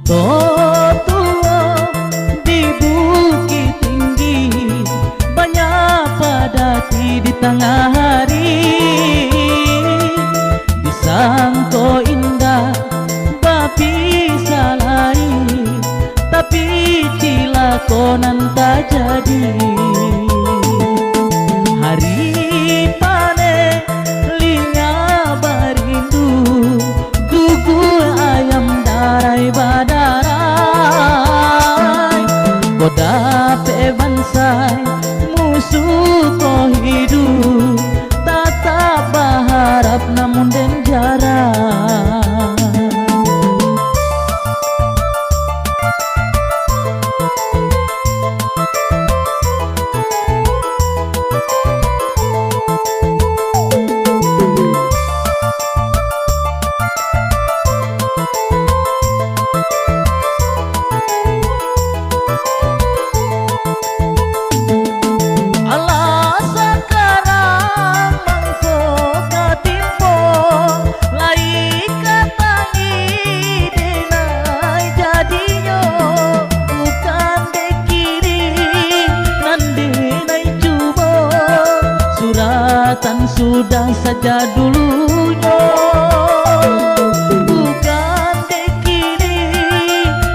Totuo di bukit tinggi, banyak padati di tengah hari. Disangko indah bapi salai, tapi cilakonan tak jadi. Hari pane linya barindu, gugur ayam darai badarai. Koda pe bansai musuh ko hidup, tatap berharap namun den jarang. Sudah saja dulunya, bukan dekini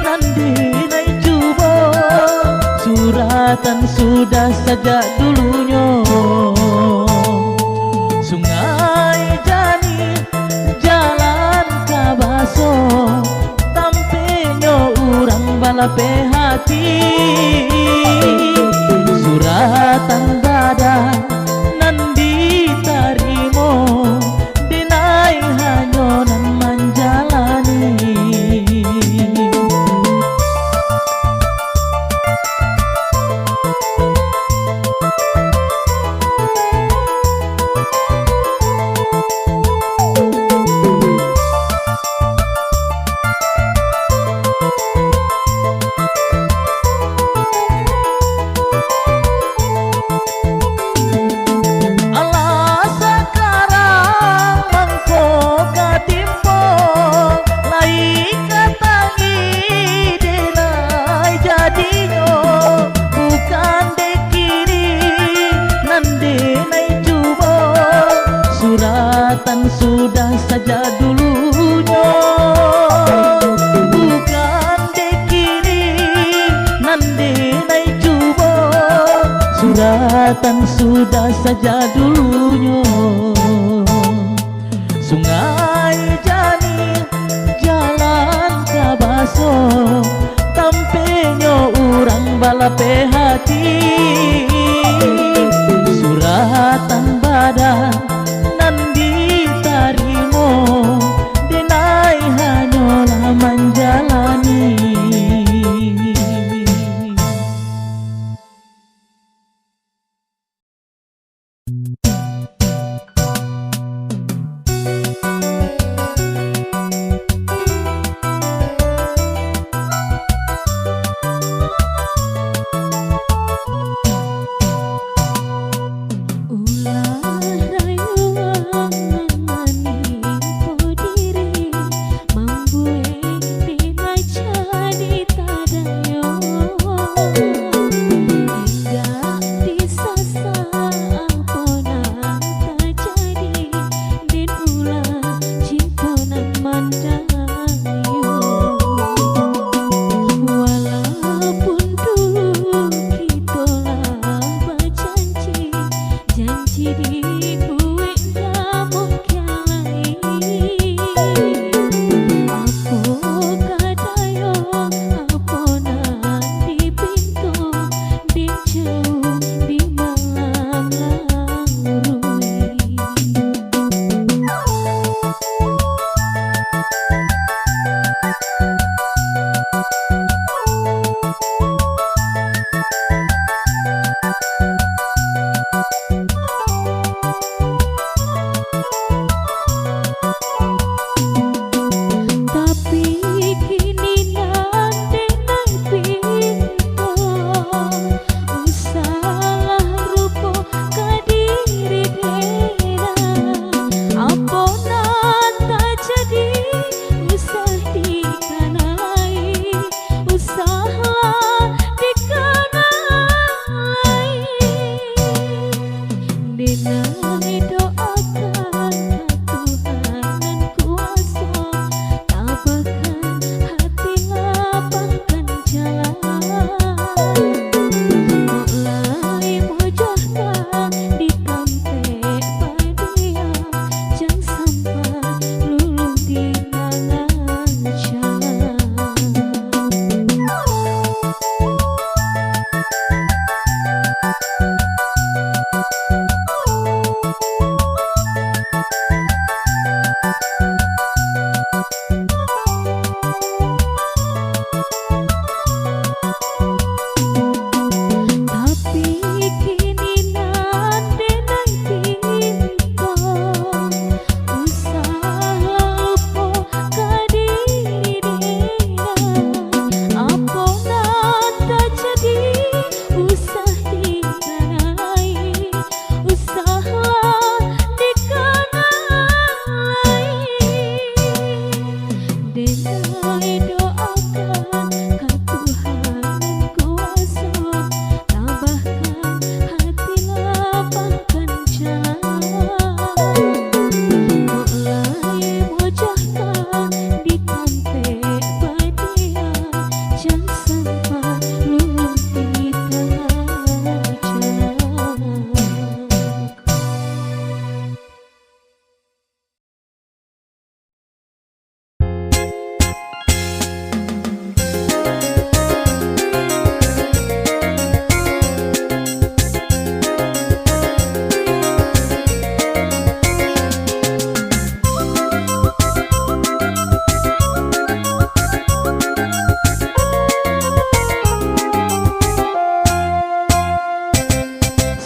nanti naik coba. Suratan sudah saja dulunya. Sungai Jani jalan kabaso, tampenyo urang balape hati. Suratan badan dinai hanyonan menjalani. Suratan sudah saja dulunya, bukan dekini nanti naik coba. Suratan sudah saja dulunya. Sungai Jani jalan kabaso, tampenyo urang balape hati. Suratan badan nandi tarimo, denai hanyola menjalani.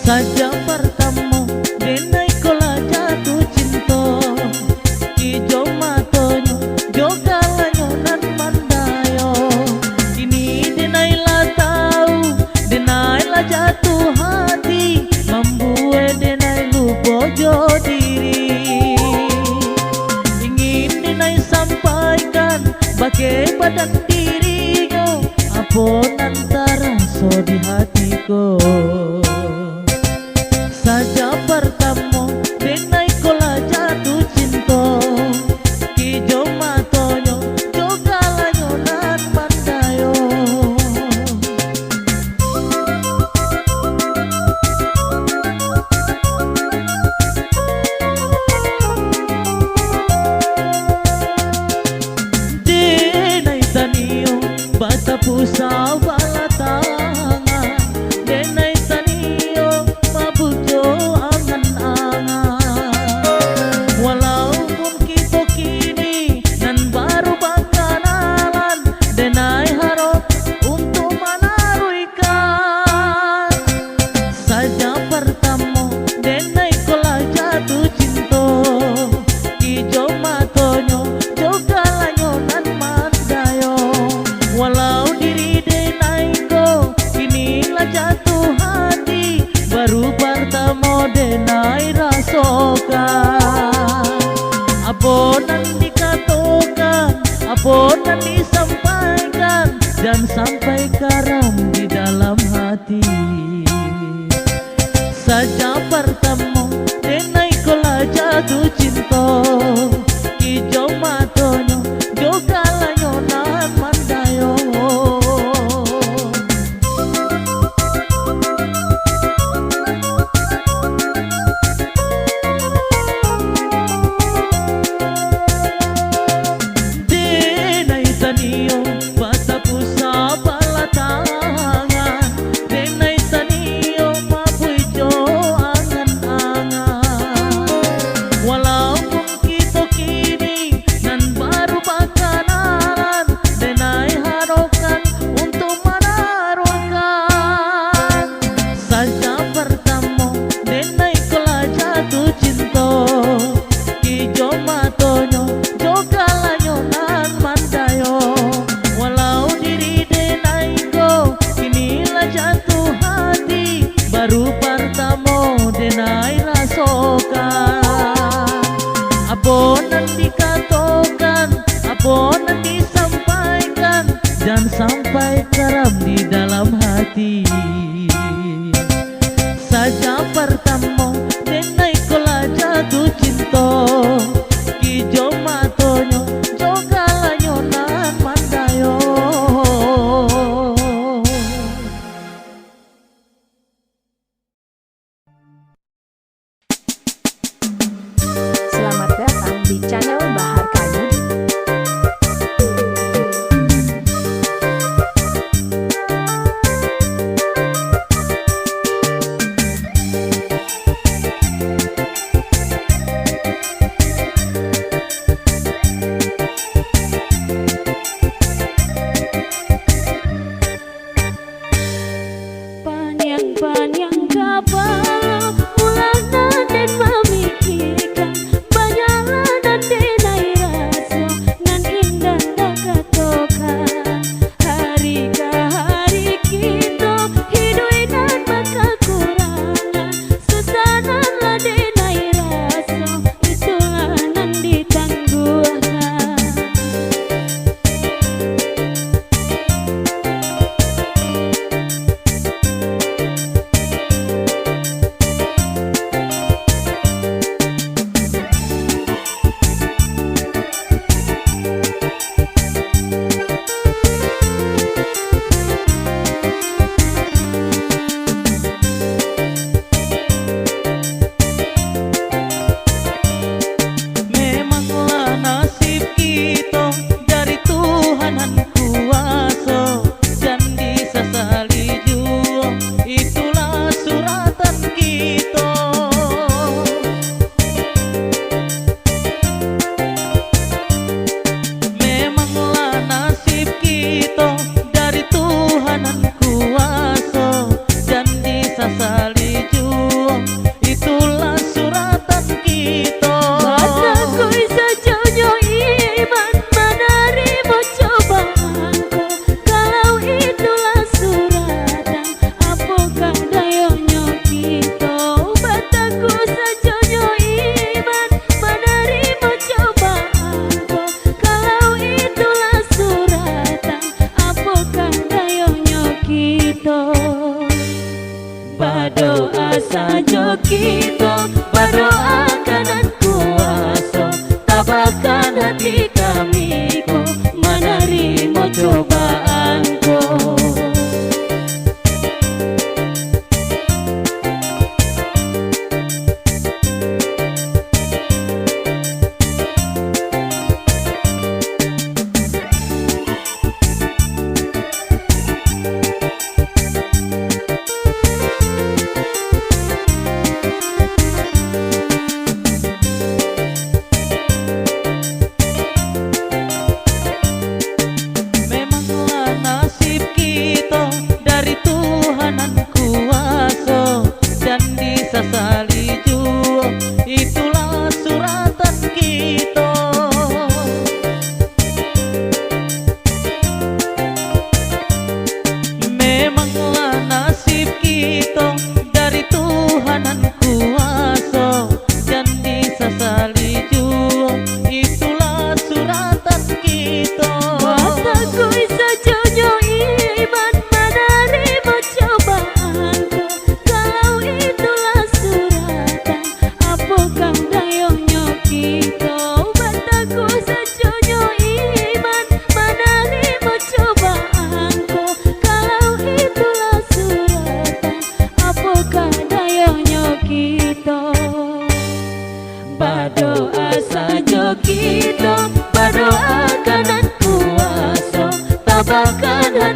Saja bertemu denai kola jatuh cinta Ijo matonyo joga lanyonan mandayo Kini denai lah tahu denai lah jatuh hati Membuat denai lupa jo diri Ingin denai sampaikan bagai badan dirinya Apa antara so di hatiku Saja bertemu denai kola jatuh cinta Kijo matonyo joga lanyonan mandayo Denai tanio bata pusa balatangan Denai denai rasokan Abonan dikatakan, abonan disampaikan Dan sampai karam di dalam hati Saja bertemu denai kola jatuh cinta Ijo matonyo joga lanyonan mandayo bata pusa balatangan denai tanio mabuijo angan-angan walaupun kita kini nan baru bakalan denai harokan untuk menaruhkan saja bertemu denai kola jatuh cinta kijo matonyo joga lanyonan mandayo Walau diri denai ko inilah jatuh hati Baru pertama denai rasokan Abonan dikatakan, abonan disampaikan Dan sampai karam di dalam hati Saja pertama denai ko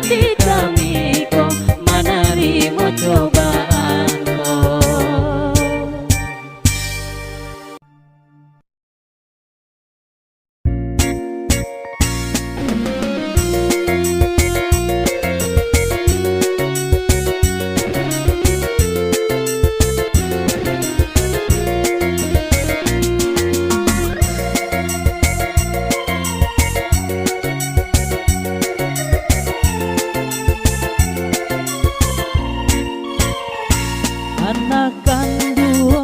hati kami ko menerima cobaanku. Anak kandung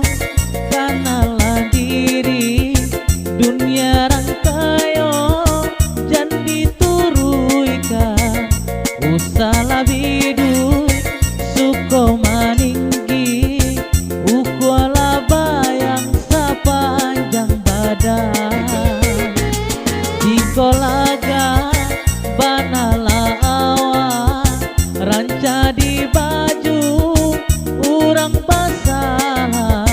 kanalah diri dunia rangkayo jan dituruikan usala bidui suko maninggi ukuala bayang sepanjang badan dikolaga banala awan ranca di baju urang pasalah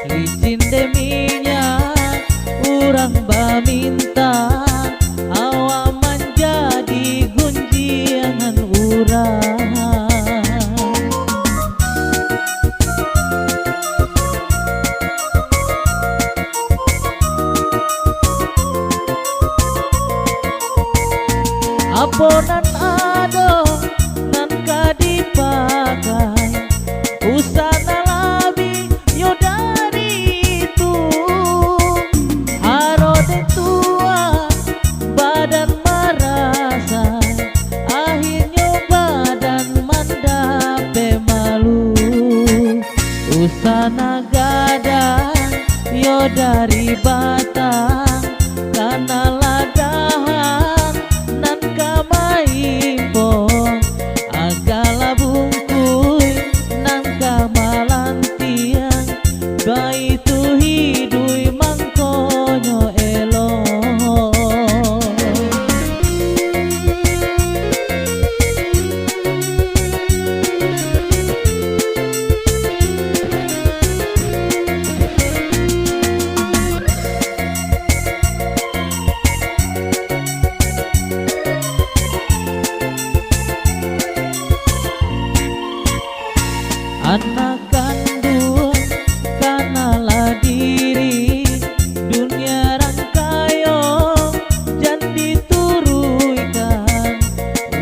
licin deminya urang baminta awak menjadi gunjingan urang. Aponan ado nan kadipakai usana labi yo dari itu arode tua badan merasa akhirnya badan mendape malu usana gadang yo dari batang karena ladahan nan kamaimpong agala bungkui nan kamalantian bayi tu hidui mangkonyo elo. Anak kandung kanalah diri dunia rangkayo jan dituruikan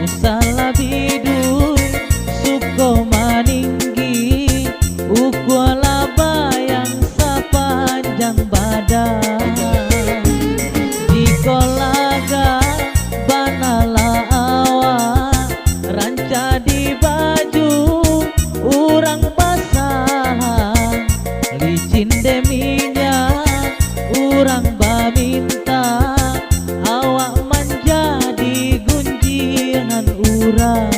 usala bidui suko maninggi ukuala bayang sepanjang badan dikolaga banala awan ranca di baju urang pasahan licin deminya urang baminta awak menjadi gunjingan urang.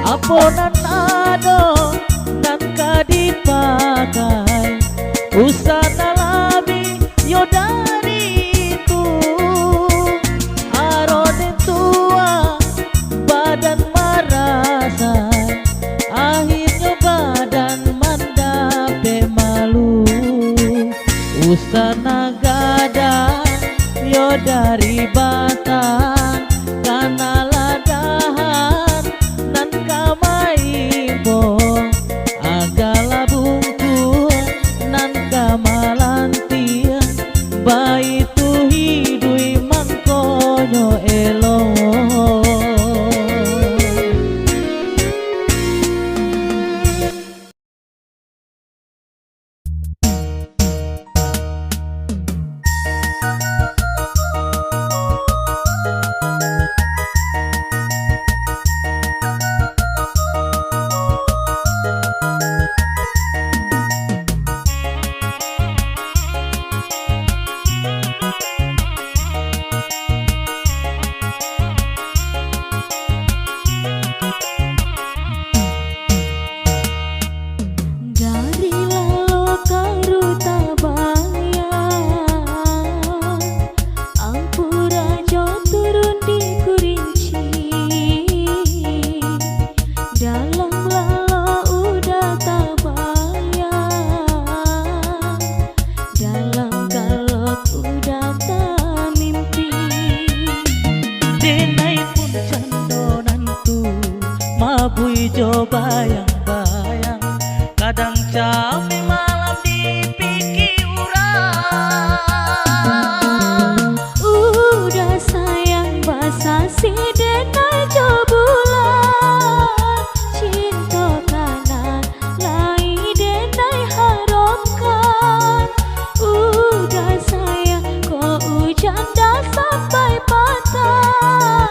Aponan ado nan kadipakai usana labi yo dari itu arode tua badan merasa akhirnya badan mendape malu usana gadang yo dari batang karena ladahan nan kamaimpong agala bungkul nan kamalantian bayi tu hidui mangkonyo elo. bayang-bayang, kadang cami malam dipikir urang. Udah sayang basa si denai cobulan, cinta kanan lai denai harapkan. Udah sayang kok hujan dah sampai patah,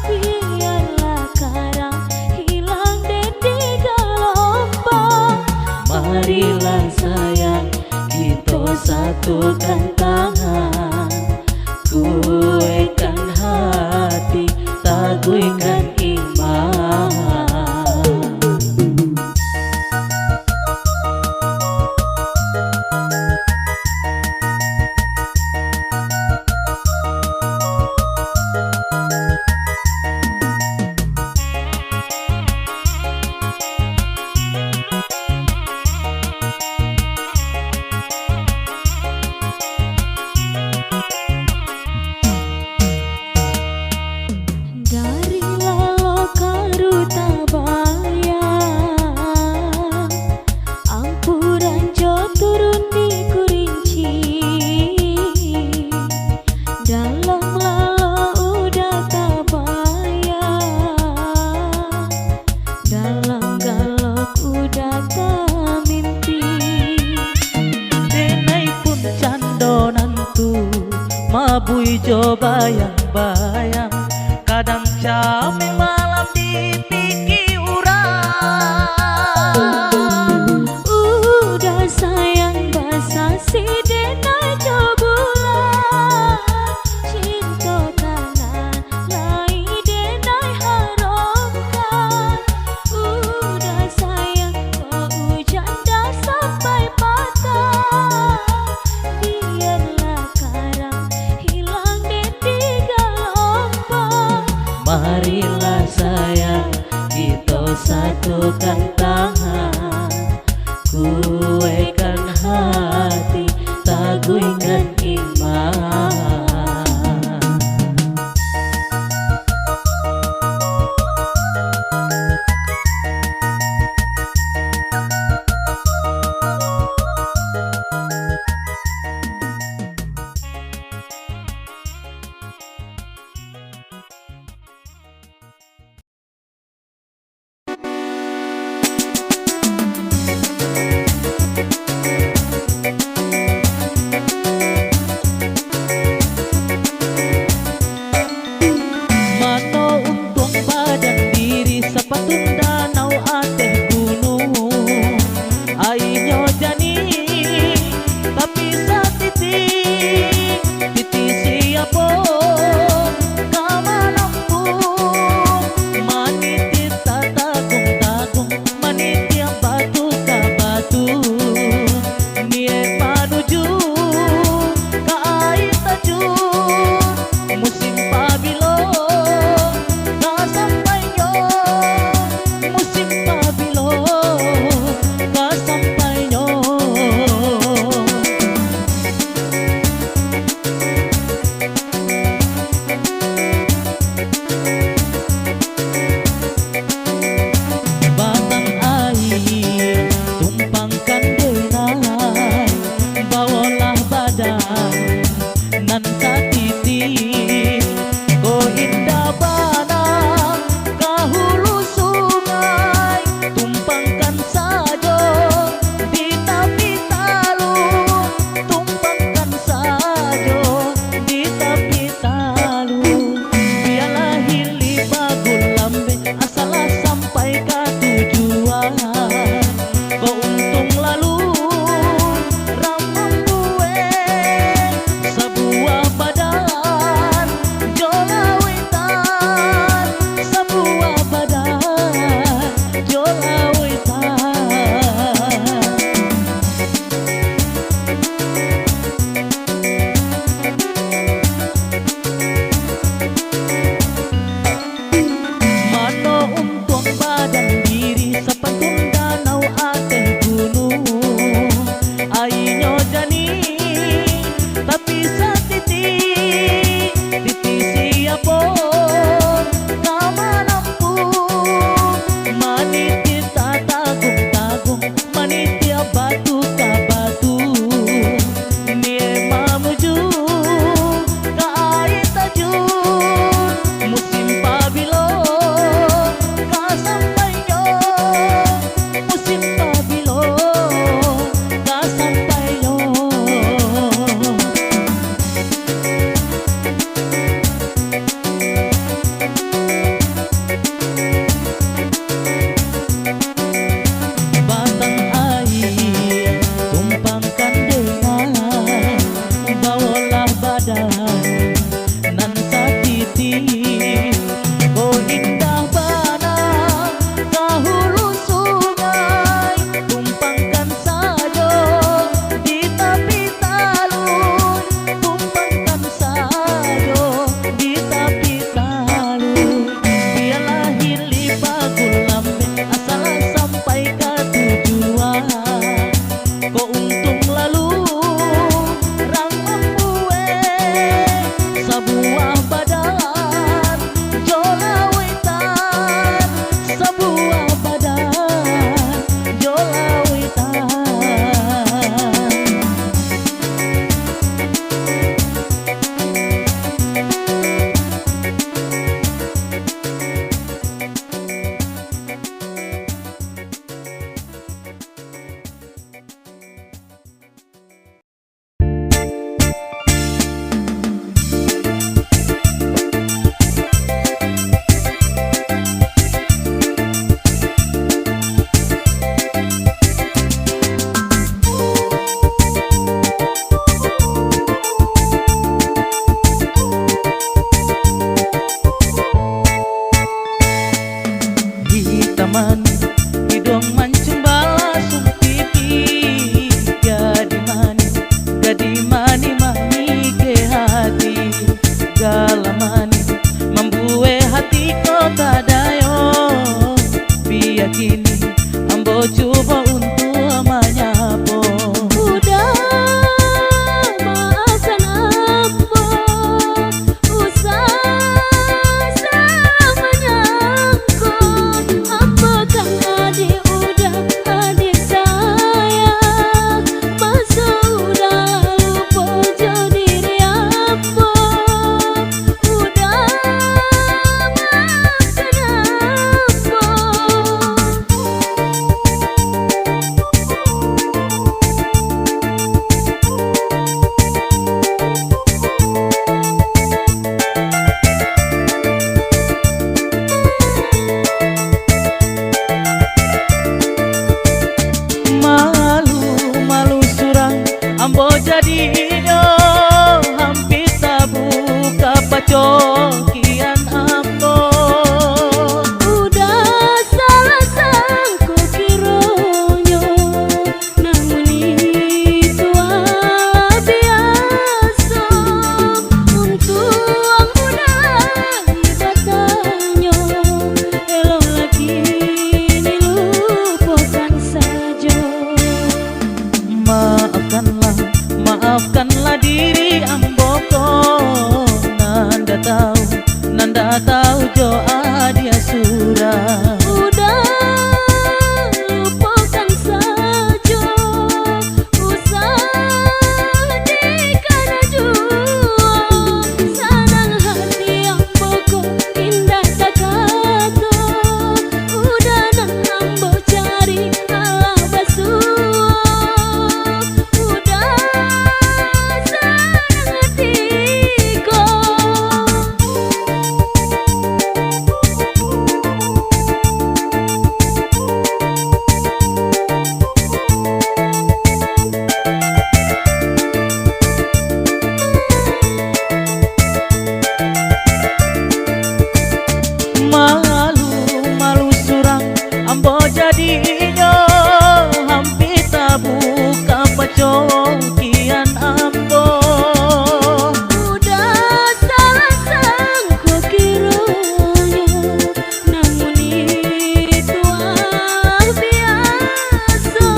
biarlah karang hilang di gelombang. Marilah sayang kita satukan tangan, kuatkan hati, teguhkan iman. Dari lalu karuta bayang, ampuran jo turun di kurinci. Dalam lalu udah tak bayang, dalam galak udah tak mimpi. Denai pun candonan tu, mabui jo bayang-bayang, kadang cami malam dipikir urang. Udah sayang basa si denai cobulan, cinta kanan lai denai harapkan. Udah sayang kok hujan dah sampai patah, biarlah karang hilang di gelombang. Marilah sayang kita satukan tangan, kuatkan hati, teguhkan iman. segala manis membuat hati kota dayo. Biar kini ambo coba untuk menyapo. Udah maafkan ambo, usah salah menyangkut. Ambo kan adik, udah adik saya, masa udah lupa jauh diri ambo. Udah maafkan ambo. Malu surang ambo jadinya hampir tak buka pacokian ambo. Udah salah sangko kironyo, namun itu biasa. Untung udah ibatanyo, elok lagi nilupakan saja. Maafkanlah diri ambo ko. Nanda tahu jo adia surah. Udah lupakan saja, usah dikana jua. Senang hati ambo kok indah sakato. Udah nang ambo cari ala basua. Udah senang hatiku. Malu surang ambo jadinya hampir tak buka pacokian ambo. Udah salah sangko kironyo, namun itu biasa.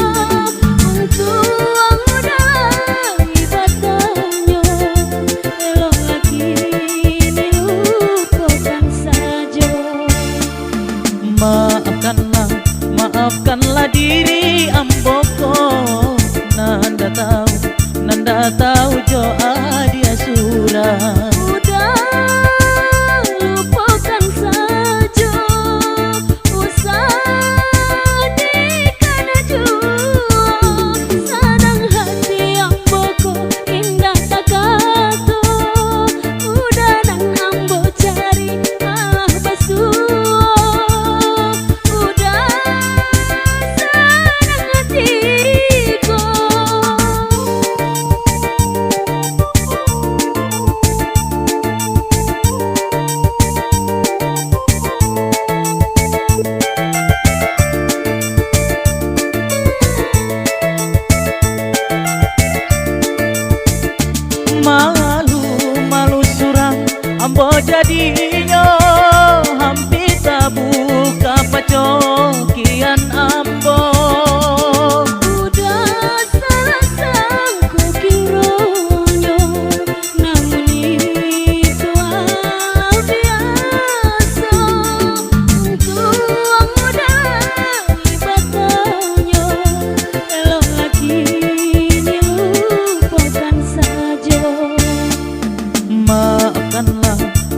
Untung udah ibatanyo, elok lagi nilupakan saja. Maafkanlah diri ambo ko. Nanda tahu jo adia surah. Udah lupakan saja, usah dikana jua. Senang hati ambo kok indah sakato. Udah nang ambo cari alah basua. Udah senang hatiku. Malu surang ambo jadinya hampir tak buka pacokian ambo. Udah salah sangko kironyo, namun itu biasa. Untung udah ibatanyo, elok lagi nilupakan saja.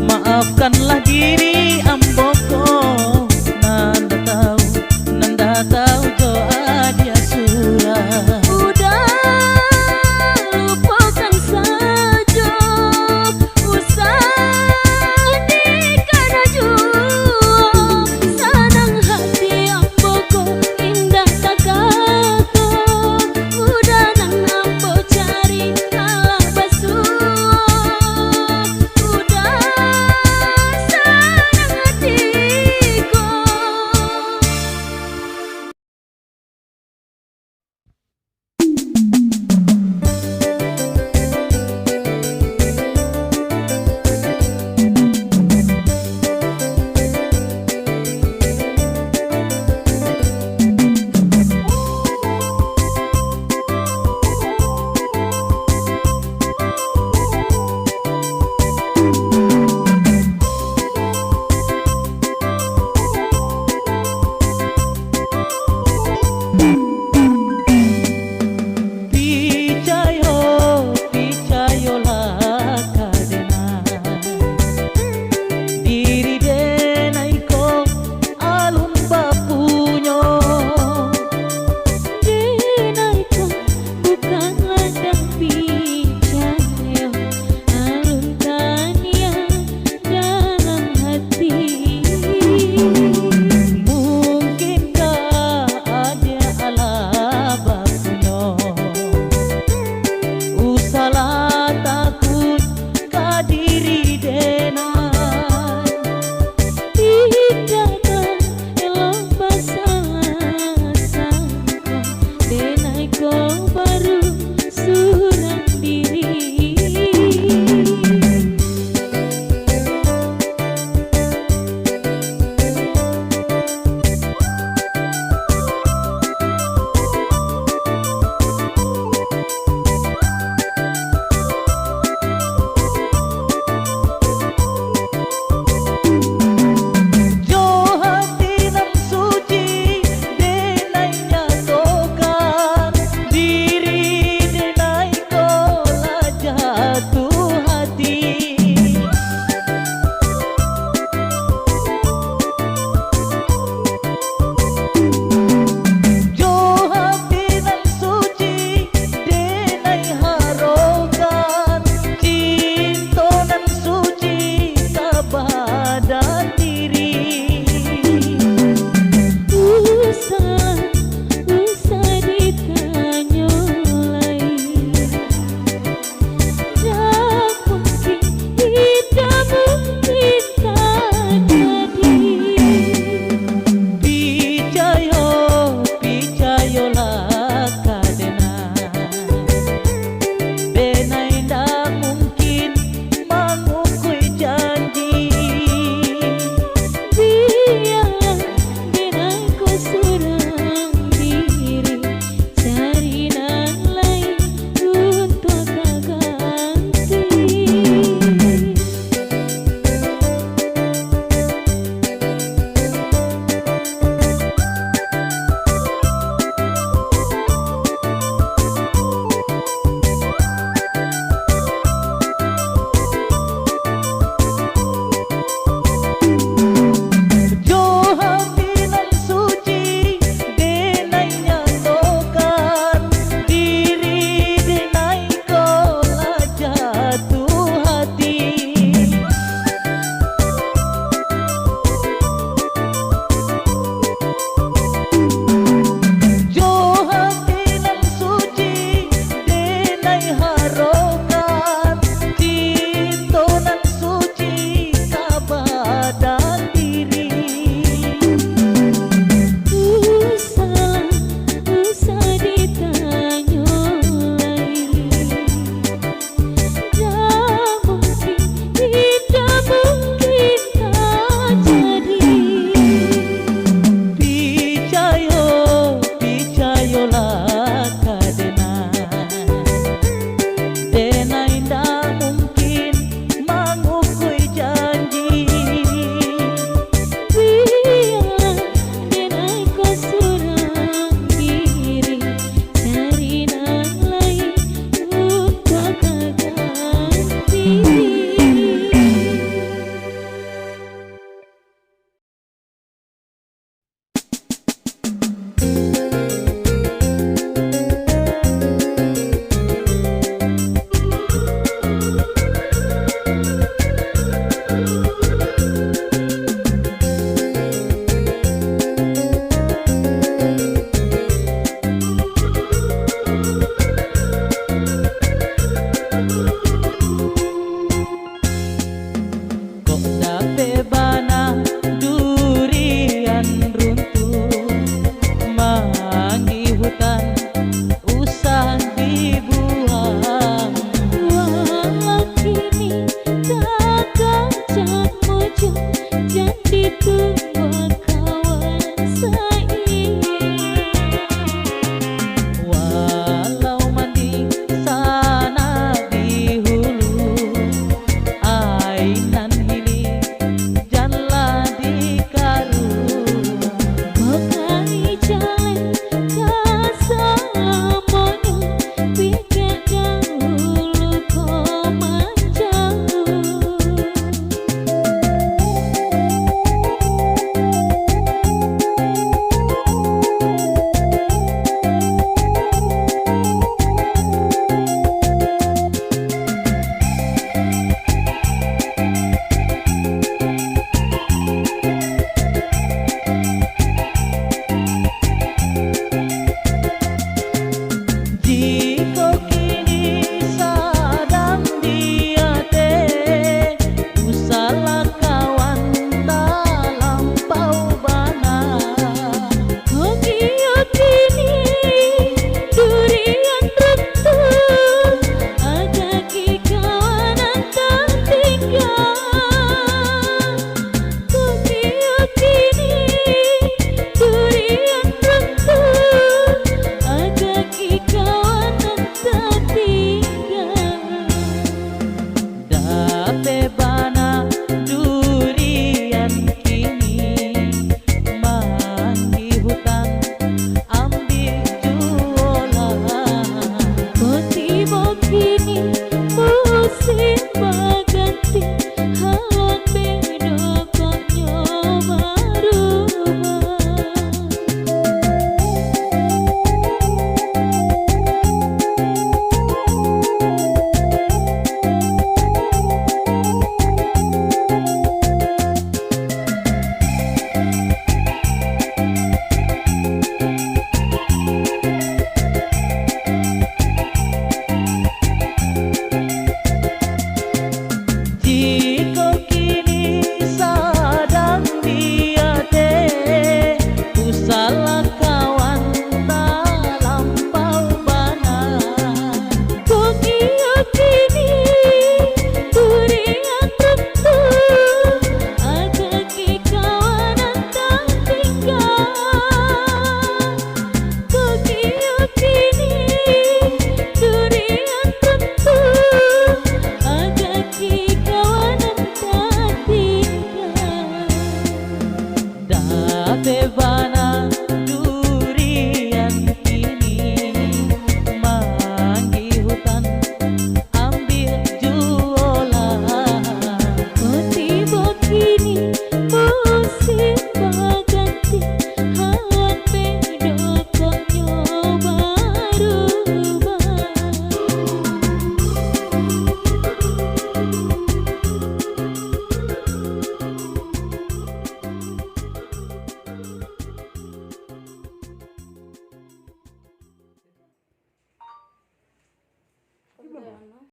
Maafkanlah diri